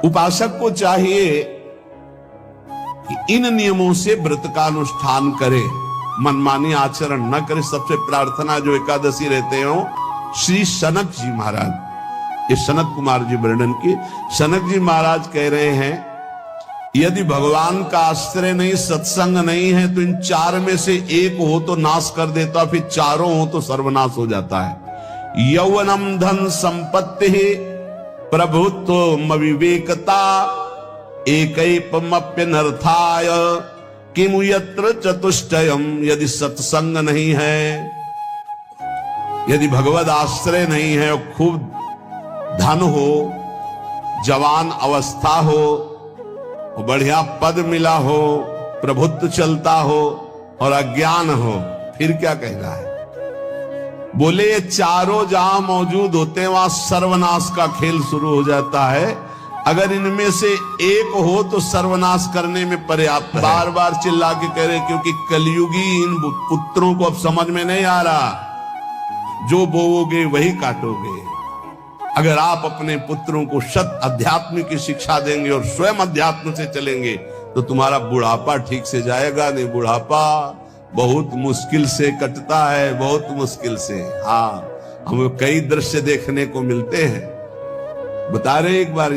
उपासक को चाहिए कि इन नियमों से व्रत का अनुष्ठान करे, मनमानी आचरण न करे। सबसे प्रार्थना जो एकादशी रहते हो श्री सनक जी महाराज, ये सनत कुमार जी वर्णन की। सनक जी महाराज कह रहे हैं यदि भगवान का आश्रय नहीं, सत्संग नहीं है तो इन चार में से एक हो तो नाश कर देता, फिर चारों हो तो सर्वनाश हो जाता है। यौवनम धन संपत्ति प्रभुत्व विवेकता एकैपमप्यनर्थाय किमु यत्र चतुष्टयम। यदि सत्संग नहीं है, यदि भगवद आश्रय नहीं है, खूब धन हो, जवान अवस्था हो, बढ़िया पद मिला हो, प्रभुत्व चलता हो और अज्ञान हो, फिर क्या कहना है? बोले ये चारों जहां मौजूद होते हैं वहां सर्वनाश का खेल शुरू हो जाता है। अगर इनमें से एक हो तो सर्वनाश करने में पर्याप्त है। बार बार चिल्ला के कह रहे क्योंकि कलयुगी इन पुत्रों को अब समझ में नहीं आ रहा, जो बोओगे वही काटोगे। अगर आप अपने पुत्रों को शत अध्यात्म की शिक्षा देंगे और स्वयं अध्यात्म से चलेंगे तो तुम्हारा बुढ़ापा ठीक से जाएगा नहीं। बुढ़ापा बहुत मुश्किल से कटता है, बहुत मुश्किल से। हाँ, हमें कई दृश्य देखने को मिलते हैं। बता रहे एक बार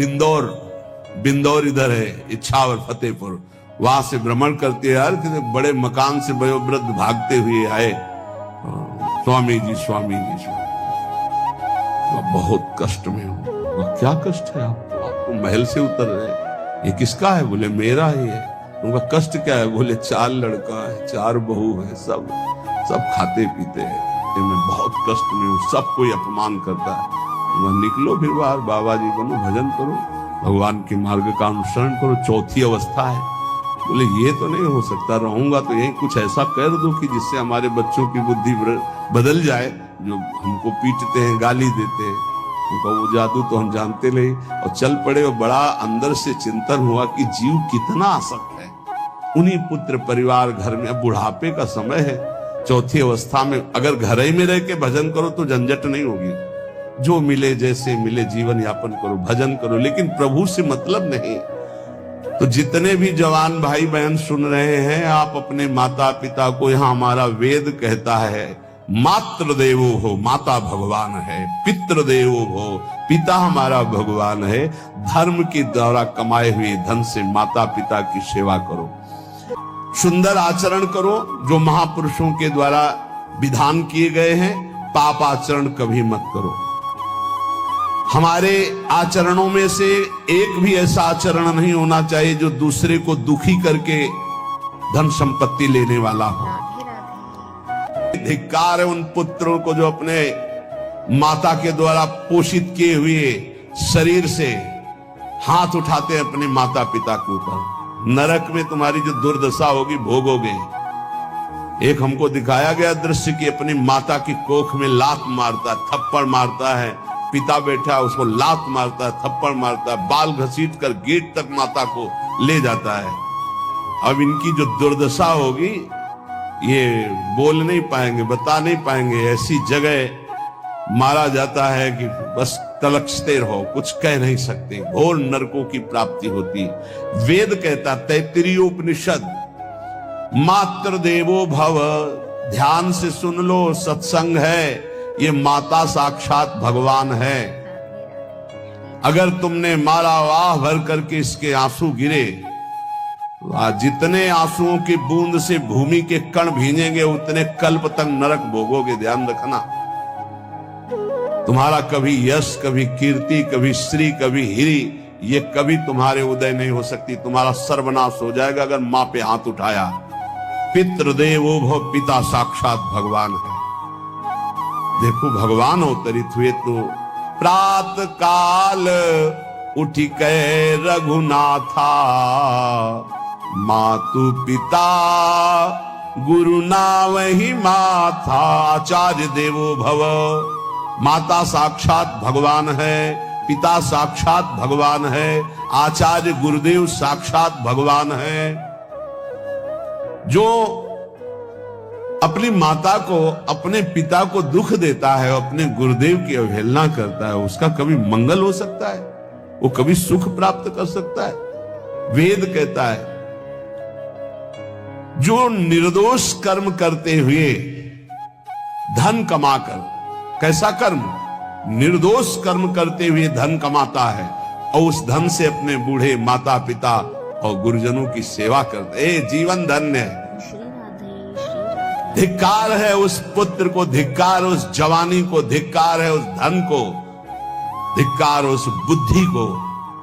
बिंदौर इधर है, इच्छावर फतेहपुर, वहां से भ्रमण करते यार, बड़े मकान से वयोवृद्ध भागते हुए आए, स्वामी जी स्वामी जी स्वामी। बहुत कष्ट में हूं। क्या कष्ट है आपको महल से उतर रहे, ये किसका है? बोले मेरा ही है। उनका कष्ट क्या है? बोले 4 लड़का है, 4 बहू है, सब खाते पीते हैं, मैं बहुत कष्ट में हूँ, सब कोई अपमान करता है। वह निकलो फिर बाहर, बाबा जी बनो, भजन करो, भगवान के मार्ग का अनुसरण करो। चौथी अवस्था है। बोले ये तो नहीं हो सकता, रहूंगा तो यही कुछ ऐसा कर दो कि जिससे हमारे बच्चों की बुद्धि बदल जाए, जो हमको पीटते हैं, गाली देते हैं, उनका वो जादू तो हम जानते नहीं। और चल पड़े और बड़ा अंदर से चिंतन हुआ कि जीव कितना आसक्त है उन्हीं पुत्र परिवार घर में। अब बुढ़ापे का समय है, चौथी अवस्था में अगर घर ही में रह के भजन करो तो झंझट नहीं होगी। जो मिले जैसे मिले जीवन यापन करो, भजन करो, लेकिन प्रभु से मतलब नहीं। तो जितने भी जवान भाई बहन सुन रहे हैं, आप अपने माता पिता को, यहां हमारा वेद कहता है मातृ देवो हो, माता भगवान है, पितृ देवो हो, पिता हमारा भगवान है। धर्म के द्वारा कमाए हुए धन से माता पिता की सेवा करो, सुंदर आचरण करो जो महापुरुषों के द्वारा विधान किए गए हैं। पाप आचरण कभी मत करो। हमारे आचरणों में से एक भी ऐसा आचरण नहीं होना चाहिए जो दूसरे को दुखी करके धन संपत्ति लेने वाला हो। धिक्कार है उन पुत्रों को जो अपने माता के द्वारा पोषित किए हुए शरीर से हाथ उठाते हैं अपने माता पिता के ऊपर। नरक में तुम्हारी जो दुर्दशा होगी भोगोगे। एक हमको दिखाया गया दृश्य कि अपनी माता की कोख में लात मारता है, थप्पड़ मारता है, पिता बैठा है उसको लात मारता है, थप्पड़ मारता है, बाल घसीट कर गेट तक माता को ले जाता है। अब इनकी जो दुर्दशा होगी ये बोल नहीं पाएंगे, बता नहीं पाएंगे। ऐसी जगह मारा जाता है कि बस तलक्षते रहो, कुछ कह नहीं सकते। घोर नरकों की प्राप्ति होती। वेद कहता, तैत्तिरीयोपनिषद, मातृ देवो भव। ध्यान से सुन लो, सत्संग है, ये माता साक्षात भगवान है। अगर तुमने मारा, वाह भर करके इसके आंसू गिरे, जितने आंसुओं की बूंद से भूमि के कण भींजेंगे उतने कल्प तक नरक भोगोगे। ध्यान रखना, तुम्हारा कभी यश, कभी कीर्ति, कभी श्री, कभी हिरी, ये कभी तुम्हारे उदय नहीं हो सकती। तुम्हारा सर्वनाश हो जाएगा अगर मां पे हाथ उठाया। पितृदेवो भव, पिता साक्षात भगवान है। देखो भगवान अवतरित हुए तो प्रात काल उठी कै रघुनाथा, मातु पिता गुरु नावहि माथा। आचार्य देवो भव, माता साक्षात भगवान है, पिता साक्षात भगवान है, आचार्य गुरुदेव साक्षात भगवान है। जो अपनी माता को, अपने पिता को दुख देता है, अपने गुरुदेव की अवहेलना करता है, उसका कभी मंगल हो सकता है? वो कभी सुख प्राप्त कर सकता है? वेद कहता है जो निर्दोष कर्म करते हुए धन कमाकर, कैसा कर्म? निर्दोष कर्म करते हुए धन कमाता है और उस धन से अपने बूढ़े माता पिता और गुरुजनों की सेवा करते, जीवन धन्य है। धिक्कार है उस पुत्र को, धिक्कार उस जवानी को, धिक्कार है उस धन को, धिक्कार उस बुद्धि को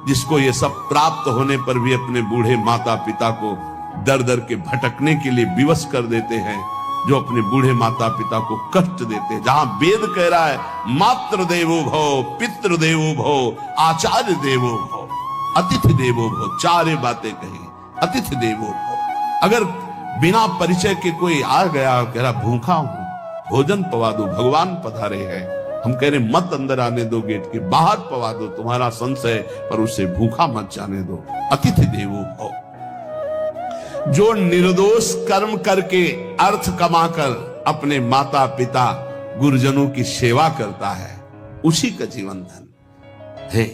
जिसको ये सब प्राप्त होने पर भी अपने बूढ़े माता पिता को दर दर के भटकने के लिए विवश कर देते हैं, जो अपने बूढ़े माता पिता को कष्ट देते हैं। जहां वेद कह रहा है मातृ देवो भव, पितृ देवो भव, आचार्य देवो भव, अतिथि देवो भव, चारे बातें कही। अतिथि देवो भव, अगर बिना परिचय के कोई आ गया, कह रहा भूखा हूं, भोजन पवा दो, भगवान पधारे हैं, हम कह रहे मत अंदर आने दो, गेट के बाहर पवा दो, तुम्हारा संशय, पर उसे भूखा मत जाने दो। अतिथि देवो भव। जो निर्दोष कर्म करके अर्थ कमाकर अपने माता पिता गुरुजनों की सेवा करता है, उसी का जीवन धन है।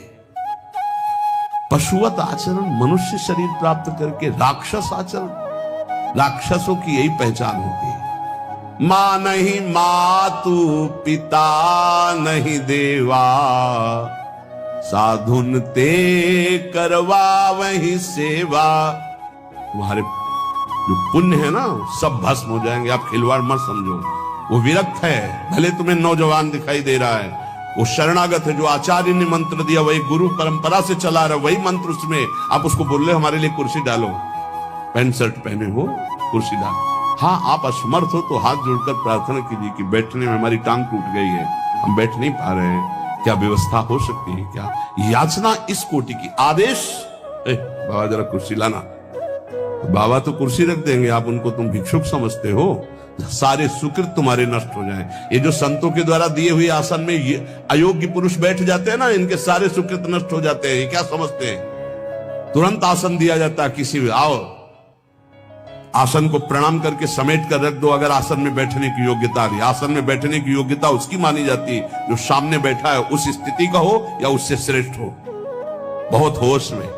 पशुवत आचरण, मनुष्य शरीर प्राप्त करके राक्षस आचरण, राक्षसों की यही पहचान होती है। मां नहीं मातु, पिता नहीं देवा, साधुन ते करवा वही सेवा। तुम्हारे जो पुण्य है ना सब भस्म हो जाएंगे, आप खिलवाड़ मत समझो। वो विरक्त है, भले तुम्हें नौजवान दिखाई दे रहा है, वो शरणागत है, जो आचार्य ने मंत्र दिया वही गुरु परंपरा से चला रहा, वही मंत्र उसमें, आप उसको बोल रहे हमारे लिए कुर्सी डालो, पैंट शर्ट पहने हो कुर्सी डालो। हाँ, आप असमर्थ हो तो हाथ जोड़कर प्रार्थना कीजिए कि बैठने में हमारी टांग टूट गई है, हम बैठ नहीं पा रहे हैं, क्या व्यवस्था हो सकती है क्या? याचना इस कोटि की। आदेश, बाबा जरा कुर्सी लाना, बाबा तो कुर्सी रख देंगे, आप उनको तुम भिक्षुक समझते हो, सारे सुकृत तुम्हारे नष्ट हो जाएं। ये जो संतों के द्वारा दिए हुए आसन में ये अयोग्य पुरुष बैठ जाते हैं ना, इनके सारे सुकृत नष्ट हो जाते हैं। ये क्या समझते हैं? तुरंत आसन दिया जाता है, किसी भी आओ, आसन को प्रणाम करके समेट कर रख दो। अगर आसन में बैठने की योग्यता रही, आसन में बैठने की योग्यता उसकी मानी जाती है जो सामने बैठा है, उस स्थिति का हो या उससे श्रेष्ठ हो। बहुत होश में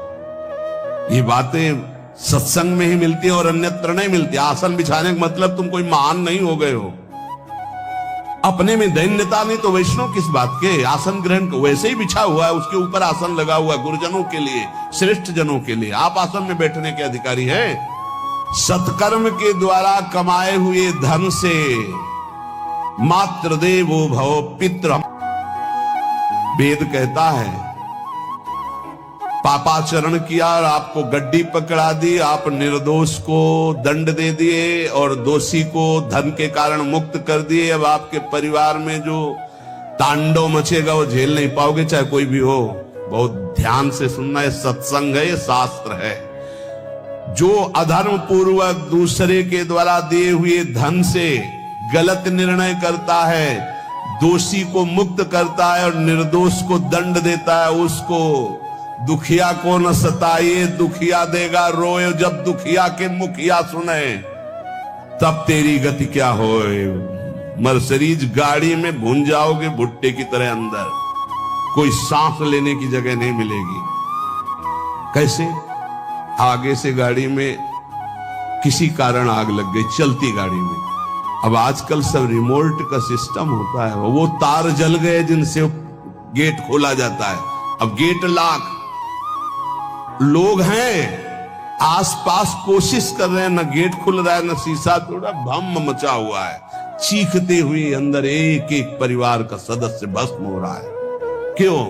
ये बातें सत्संग में ही मिलती है और अन्यत्र नहीं मिलती। आसन बिछाने का मतलब तुम कोई महान नहीं हो गए हो, अपने में दैन्यता नहीं तो वैष्णव किस बात के? आसन ग्रहण को वैसे ही बिछा हुआ है, उसके ऊपर आसन लगा हुआ है गुरुजनों के लिए, श्रेष्ठ जनों के लिए। आप आसन में बैठने के अधिकारी हैं। सत्कर्म के द्वारा कमाए हुए धन से मातृ देवो भव, पितृ। वेद कहता है पापाचरण किया और आपको गड्डी पकड़ा दी, आप निर्दोष को दंड दे दिए और दोषी को धन के कारण मुक्त कर दिए। अब आपके परिवार में जो तांडव मचेगा वो झेल नहीं पाओगे, चाहे कोई भी हो। बहुत ध्यान से सुनना, है सत्संग है, ये शास्त्र है। जो अधर्म पूर्वक दूसरे के द्वारा दिए हुए धन से गलत निर्णय करता है, दोषी को मुक्त करता है और निर्दोष को दंड देता है, उसको दुखिया को न सताइए, दुखिया देगा रोए। जब दुखिया के मुखिया सुने तब तेरी गति क्या होए। मर्सिडीज गाड़ी में भून जाओगे भुट्टे की तरह अंदर, कोई सांस लेने की जगह नहीं मिलेगी। कैसे? आगे से गाड़ी में किसी कारण आग लग गई, चलती गाड़ी में। अब आजकल सब रिमोट का सिस्टम होता है, वो तार जल गए जिनसे गेट खोला जाता है। अब गेट लाख लोग हैं आसपास, कोशिश कर रहे हैं, न गेट खुल रहा है न शीशा तोड़ा, भम मचा हुआ है। चीखते हुए अंदर एक एक परिवार का सदस्य भस्म हो रहा है। क्यों?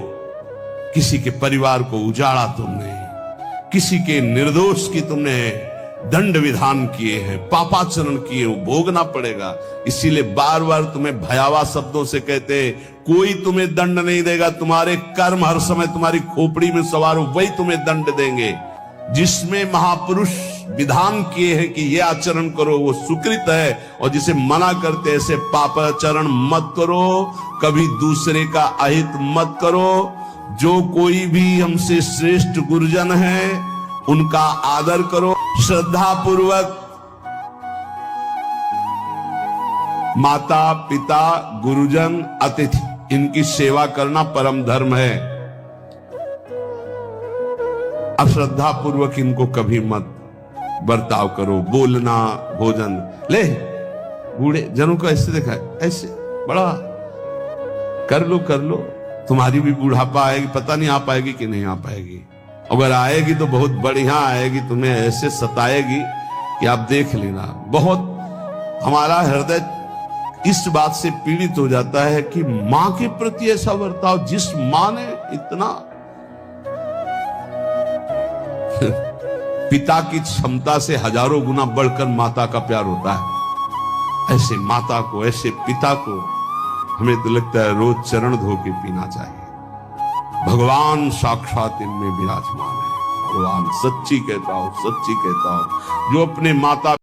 किसी के परिवार को उजाड़ा तुमने, किसी के निर्दोष की तुमने दंड विधान किए हैं, पापाचरण किए, वो भोगना पड़ेगा। इसीलिए बार बार तुम्हें भयावह शब्दों से कहते, कोई तुम्हें दंड नहीं देगा, तुम्हारे कर्म हर समय तुम्हारी खोपड़ी में सवार हो, वही तुम्हें दंड देंगे। जिसमें महापुरुष विधान किए हैं कि ये आचरण करो वो सुकृत है, और जिसे मना करते ऐसे पापाचरण मत करो, कभी दूसरे का अहित मत करो। जो कोई भी हमसे श्रेष्ठ गुरुजन है उनका आदर करो, श्रद्धा पूर्वक। माता पिता गुरुजन अतिथि इनकी सेवा करना परम धर्म है। अश्रद्धा पूर्वक इनको कभी मत बर्ताव करो। बोलना, भोजन, ले बूढ़े जनों को ऐसे देखा है, ऐसे बड़ा कर लो, तुम्हारी भी बुढ़ापा आएगी, पता नहीं आ पाएगी कि नहीं आ पाएगी। अगर आएगी तो बहुत बढ़िया आएगी, तुम्हें ऐसे सताएगी कि आप देख लेना। बहुत हमारा हृदय इस बात से पीड़ित हो जाता है कि मां के प्रति ऐसा बर्ताव, जिस मां ने इतना पिता की क्षमता से हजारों गुना बढ़कर माता का प्यार होता है, ऐसे माता को, ऐसे पिता को हमें तो लगता है रोज चरण धो के पीना चाहिए। भगवान साक्षात इनमें विराजमान है। भगवान सच्ची कहता हूं, जो अपने माता